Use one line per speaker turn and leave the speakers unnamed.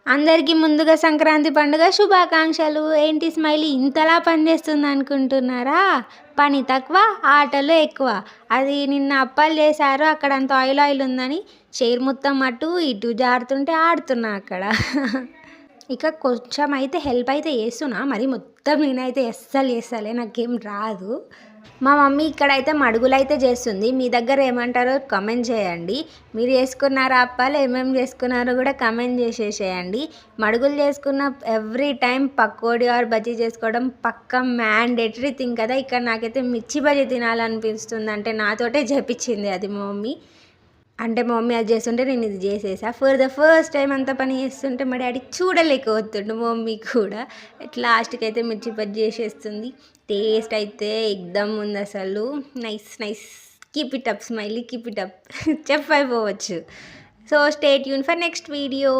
అందరికీ ముందుగా సంక్రాంతి పండుగ శుభాకాంక్షలు. ఏంటి స్మైలీ ఇంతలా పనిచేస్తుంది అనుకుంటున్నారా? పని తక్కువ, ఆటలు ఎక్కువ. అది నిన్న అప్పాలు చేశారు. అక్కడ అంత ఆయిల్ ఆయిల్ ఉందని చైర్ మొత్తం అటు ఇటు జారుతుంటే ఆడుతున్నా అక్కడ. ఇక కొంచెం అయితే హెల్ప్ అయితే చేస్తున్నా. మరి మొత్తం నేనైతే అస్సలు చేస్తలే, నాకేం రాదు. మా మమ్మీ ఇక్కడైతే మడుగులైతే చేస్తుంది. మీ దగ్గర ఏమంటారో కమెంట్ చేయండి. మీరు చేసుకున్నారా అప్పాలు? ఏమేమి చేసుకున్నారో కూడా కమెంట్ చేసేసేయండి. మడుగులు చేసుకున్న every time pakodi or bajji చేసుకోవడం పక్కా మ్యాండేటరీ థింగ్ కదా. ఇక్కడ నాకైతే మిర్చి బజ్జీ తినాలనిపిస్తుంది. అంటే నాతోటే చేపించింది అది మా మమ్మీ. అంటే మా మమ్మీ అది చేస్తుంటే నేను ఇది చేసేసా. ఫర్ ద ఫస్ట్ టైం అంత పని చేస్తుంటే మా డాడీ చూడలేకపోతుండు. మా మమ్మీ కూడా లాస్ట్కి అయితే మిర్చి బజ్జీ చేసేస్తుంది. టేస్ట్ అయితే ఎక్దమ్ ఉంది అసలు. Nice nice. Keep it up smiley, keep it up. చెప్పైపోవచ్చు. So stay tune for next video.